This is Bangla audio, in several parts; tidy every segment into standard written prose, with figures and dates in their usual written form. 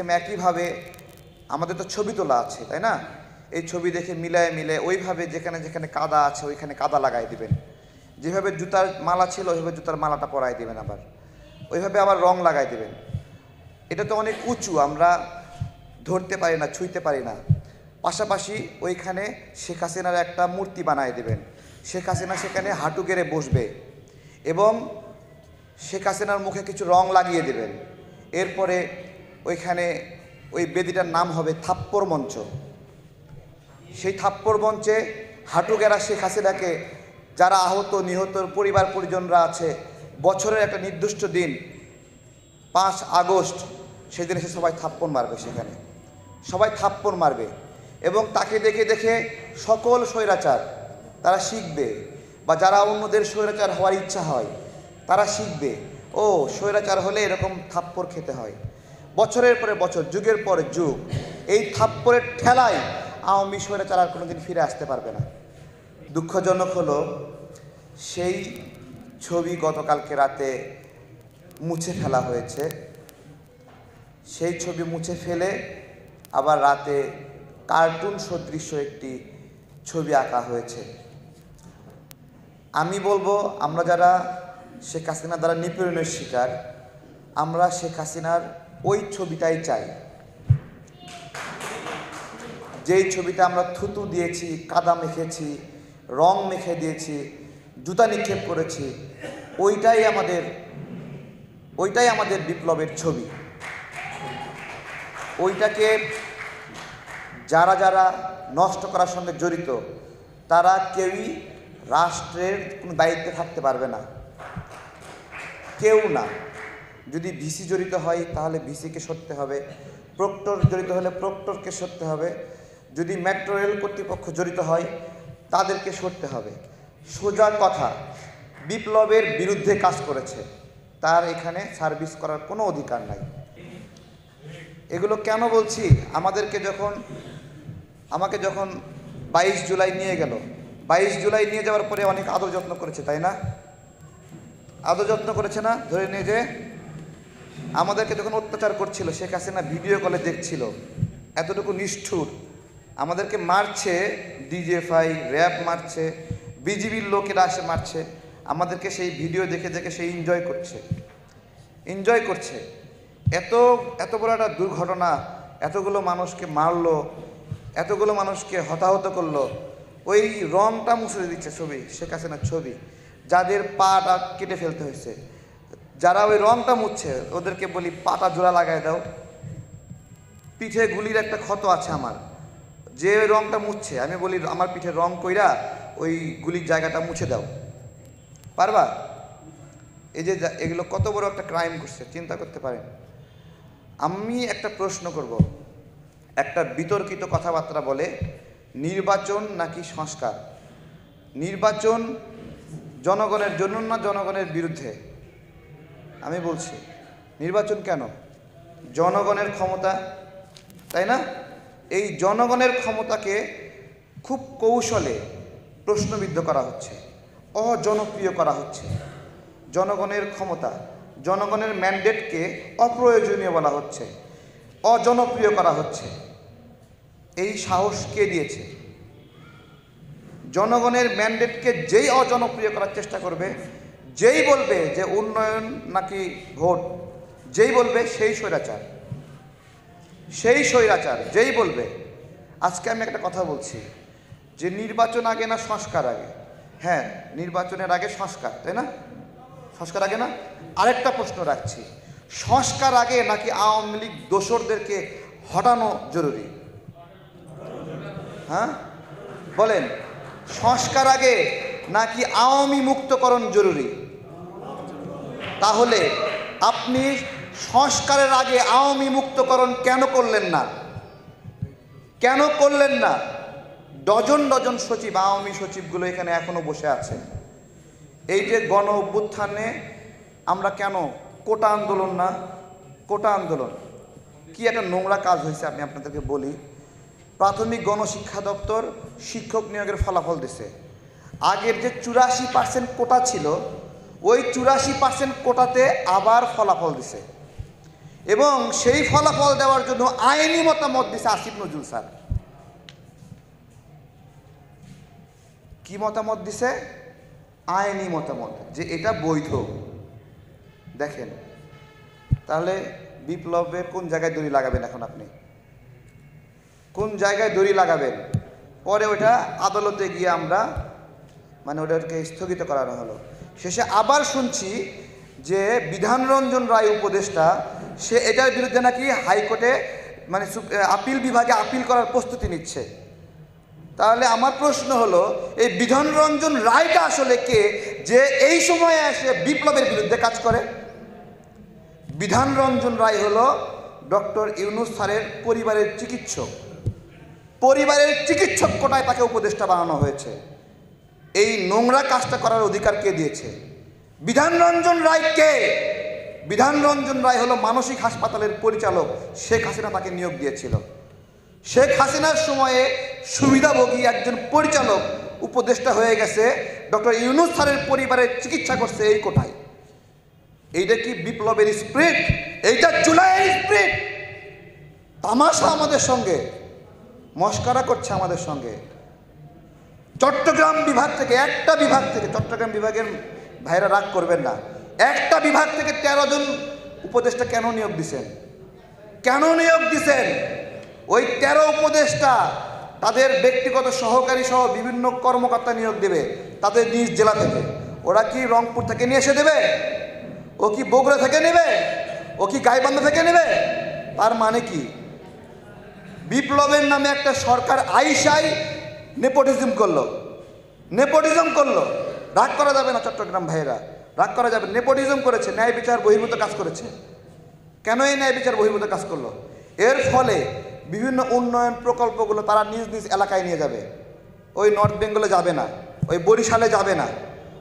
একইভাবে আমাদের তো ছবি তোলা আছে, তাই না? এই ছবি দেখে মিলে ওইভাবে যেখানে যেখানে কাদা আছে ওইখানে কাদা লাগাই দিবেন। যেভাবে জুতার মালা ছিল ওইভাবে জুতার মালাটা পরাই দিবেন, আবার ওইভাবে আবার রং লাগাই দিবেন। এটা তো অনেক উঁচু, আমরা ধরতে পারি না, ছুঁইতে পারি না। পাশাপাশি ওইখানে শেখ হাসিনার একটা মূর্তি বানায় দেবেন। শেখ হাসিনা সেখানে হাঁটু গেড়ে বসবে এবং শেখ হাসিনার মুখে কিছু রং লাগিয়ে দেবেন। এরপরে ওইখানে ওই বেদিটার নাম হবে থাপ্পড় মঞ্চ। সেই থাপ্পড় মঞ্চে হাঁটু গেরা শেখ হাসিনাকে, যারা আহত নিহতর পরিবার পরিজনরা আছে, বছরের একটা নির্দিষ্ট দিন 5 আগস্ট সেদিন এসে সবাই থাপ্পড় মারবে, সেখানে সবাই থাপ্পড় মারবে এবং তাকে দেখে দেখে সকল স্বৈরাচার তারা শিখবে, বা যারা অন্যদের স্বৈরাচার হওয়ার ইচ্ছা হয় তারা শিখবে, ও স্বৈরাচার হলে এরকম থাপ্পড় খেতে হয়। বছরের পরে বছর, যুগের পর যুগ এই থাপ্পড়ের ঠেলায় আওয়ামী স্বৈরাচার আর কোনোদিন ফিরে আসতে পারবে না। দুঃখজনক হলো সেই ছবি গতকালকে রাতে মুছে ফেলা হয়েছে। সেই ছবি মুছে ফেলে আবার রাতে কার্টুন সদৃশ্য একটি ছবি আঁকা হয়েছে। আমি বলবো, আমরা যারা শেখ হাসিনা দ্বারা নিপীড়নের শিকার, আমরা শেখ হাসিনার ওই ছবিটাই চাই, যেই ছবিতে আমরা থুতু দিয়েছি, কাদা মেখেছি, রং মেখে দিয়েছি, জুতা নিক্ষেপ করেছি, ওইটাই আমাদের বিপ্লবের ছবি। ওইটাকে যারা যারা নষ্ট করার সঙ্গে জড়িত তারা কেউই রাষ্ট্রের কোনো দায়িত্বে থাকতে পারবে না, কেউ না। যদি ভিসি জড়িত হয় তাহলে ভিসিকে সরতে হবে, প্রক্টর জড়িত হলে প্রক্টরকে সরতে হবে, যদি মেট্রো রেল কর্তৃপক্ষ জড়িত হয় তাদেরকে সরতে হবে। সোজা কথা, বিপ্লবের বিরুদ্ধে কাজ করেছে, তার এখানে সার্ভিস করার কোনো অধিকার নাই। এগুলো কেন বলছি? আমাকে যখন 22 জুলাই নিয়ে গেল, 22 জুলাই নিয়ে যাওয়ার পরে অনেক আদর যত্ন করেছে, তাই না? আদর যত্ন করেছে না? ধরে নিয়ে যে আমাদেরকে যখন অত্যাচার করছিল, শেখ হাসিনা ভিডিও কলে দেখছিল, এতটুকু নিষ্ঠুর আমাদেরকে মারছে, ডিজিএফআই র্যাব মারছে, বিজিবির লোকেরা আসে মারছে, আমাদেরকে সেই ভিডিও দেখে দেখে সে এনজয় করছে। এত বড় একটা দুর্ঘটনা, এতগুলো মানুষকে মারলো, এতগুলো মানুষকে হতাহত করলো, ওই রংটা মুছে দিচ্ছে ছবি, শেখ হাসিনার ছবি। যাদের পাটা কেটে ফেলতে হয়েছে, যারা ওই রংটা মুছছে, ওদেরকে বলি পাটা জোড়া লাগায় দাও। পিঠে গুলির একটা ক্ষত আছে আমার, যে ওই রংটা মুছছে, আমি বলি আমার পিঠে রং কইরা ওই গুলির জায়গাটা মুছে দাও, পারবা? এই যে এগুলো কত বড় একটা ক্রাইম করছে, চিন্তা করতে পারেন। আমি একটা প্রশ্ন করব, একটা বিতর্কিত কথাবার্তা বলে নির্বাচন নাকি সংস্কার? নির্বাচন জনগণের জন্য না জনগণের বিরুদ্ধে? আমি বলছি নির্বাচন কেন? জনগণের ক্ষমতা, তাই না? এই জনগণের ক্ষমতাকে খুব কৌশলে প্রশ্নবিদ্ধ করা হচ্ছে, অজনপ্রিয় করা হচ্ছে। জনগণের ক্ষমতা, জনগণের ম্যান্ডেটকে অপ্রয়োজনীয় বলা হচ্ছে, অজনপ্রিয় করা হচ্ছে। এই সাহস কে দিয়েছে? জনগণের ম্যান্ডেটকে যেই অজনপ্রিয় করার চেষ্টা করবে, যেই বলবে যে উন্নয়ন নাকি ভোট, যেই বলবে সেই স্বৈরাচার যেই বলবে। আজকে আমি একটা কথা বলছি যে নির্বাচন আগে না সংস্কার আগে? হ্যাঁ, নির্বাচনের আগে সংস্কার, তাই না? সংস্কার আগে না? আরেকটা প্রশ্ন রাখছি, সংস্কার আগে নাকি আওয়ামী লীগ দোসরদেরকে হটানো জরুরি? হ্যাঁ বলেন, সংস্কার আগে নাকি আওয়ামী মুক্তকরণ জরুরি? তাহলে আপনি সংস্কারের আগে আওয়ামী মুক্তকরণ কেন করলেন না? ডজন ডজন সচিব, আওয়ামী সচিবগুলো এখানে এখনো বসে আছে। এই যে গণ অভ্যুত্থানে আমরা কেন কোটা আন্দোলন কি একটা নোংরা কাজ হয়েছে আমি আপনাদেরকে বলি। প্রাথমিক গণশিক্ষা দপ্তর শিক্ষক নিয়োগের ফলাফল দিছে, আগের যে 84% কোটা ছিল, ওই 84% কোটাতে আবার ফলাফল দিছে। এবং সেই ফলাফল দেওয়ার জন্য আইনি মতামত দিছে আসিফ নজরুল স্যার। কি মতামত দিছে? আইনি মতামত, যে এটা বৈধ। দেখেন তাহলে বিপ্লবের কোন জায়গায় দড়ি লাগাবেন এখন আপনি? কোন জায়গায় দড়ি লাগাবেন? পরে ওটা আদালতে গিয়ে আমরা ওটাকে স্থগিত করানো হলো। শেষে আবার শুনছি যে বিধানরঞ্জন রায় উপদেষ্টা সে এটার বিরুদ্ধে নাকি হাইকোর্টে আপিল বিভাগে আপিল করার প্রস্তুতি নিচ্ছে। তাহলে আমার প্রশ্ন হলো, এই বিধানরঞ্জন রায়টা আসলে কে, যে এই সময়ে এসে বিপ্লবের বিরুদ্ধে কাজ করে? বিধানরঞ্জন রায় হলো ডক্টর ইউনূস স্যারের পরিবারের চিকিৎসক। পরিবারের চিকিৎসক কোটায় তাকে উপদেষ্টা বানানো হয়েছে। এই নোংরা কাজটা করার অধিকার কে দিয়েছে? বিধানরঞ্জন রায় কে? বিধানরঞ্জন রায় হলো মানসিক হাসপাতালের পরিচালক। শেখ হাসিনা তাকে নিয়োগ দিয়েছিল। শেখ হাসিনার সময়ে সুবিধাভোগী একজন পরিচালক উপদেষ্টা হয়ে গেছে, ডক্টর ইউনূস স্যারের পরিবারের চিকিৎসা করছে এই কোটায়। এইটা কি বিপ্লবের স্পিরিট? এইটা জুলাইয়ের স্পিরিট? তামাশা আমাদের সঙ্গে, মস্করা করছে আমাদের সঙ্গে। চট্টগ্রাম বিভাগ থেকে, একটা বিভাগ থেকে, চট্টগ্রাম বিভাগের ভাইরা রাগ করবেন না, একটা বিভাগ থেকে 13 জন উপদেষ্টা কেন নিয়োগ দিছেন? কেন নিয়োগ দিছেন? ওই 13 উপদেষ্টা তাদের ব্যক্তিগত সহকারী সহ বিভিন্ন কর্মকর্তা নিয়োগ দেবে তাদের নিজ জেলা থেকে। ওরা কি রংপুর থেকে নিয়ে এসে দেবে? ও কি বগুড়া থেকে নেবে? ও কি গাইবান্ধা থেকে নেবে? তার মানে কি? বিপ্লবের নামে একটা সরকার আইসাই নেপোটিজম করলো, নেপোটিজম করলো। রাগ করা যাবে না চট্টগ্রাম ভাইয়েরা, রাগ করা যাবে। নেপোটিজম করেছে, ন্যায় বিচার বহির্ভূত কাজ করেছে। কেন এই ন্যায় বিচার বহির্ভূত কাজ করলো? এর ফলে বিভিন্ন উন্নয়ন প্রকল্পগুলো তারা নিজ নিজ এলাকায় নিয়ে যাবে। ওই নর্থ বেঙ্গলে যাবে না, ওই বরিশালে যাবে না,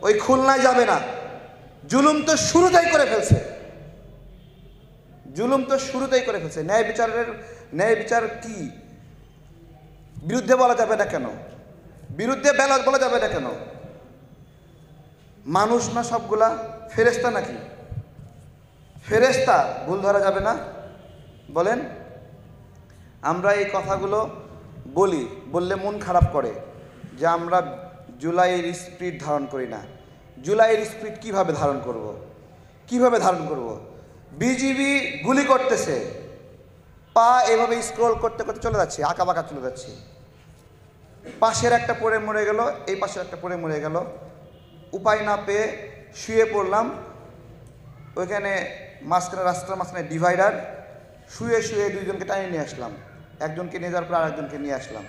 ওই খুলনায় যাবে না। জুলুম তো শুরুতেই করে ফেলছে, জুলুম তো শুরুতেই করে ফেলছে। ন্যায় বিচার কি বিরুদ্ধে বলা যাবে না কেন? বিরুদ্ধে বলা যাবে না কেন? মানুষ না সবগুলা? ফেরেশতা নাকি? ফেরেশতা ভুল ধরা যাবে না? বলেন। আমরা এই কথাগুলো বললে মন খারাপ করে যে আমরা জুলাইয়ের স্পিরিট ধারণ করি না। জুলাইয়ের স্পিরিট কিভাবে ধারণ করব? কিভাবে ধারণ করব? বিজিবি গুলি করতেছে, পা এভাবে স্ক্রল করতে করতে চলে যাচ্ছে, আঁকা বাঁকা চলে যাচ্ছে। পাশের একটা পড়ে মরে গেল, এই পাশের একটা পড়ে মরে গেল। উপায় না পেয়ে শুয়ে পড়লাম। ওইখানে রাস্তার মাঝখানে ডিভাইডার, শুয়ে শুয়ে দুইজনকে টানিয়ে নিয়ে আসলাম। একজনকে নিয়ে যাওয়ার পর আরেকজনকে নিয়ে আসলাম।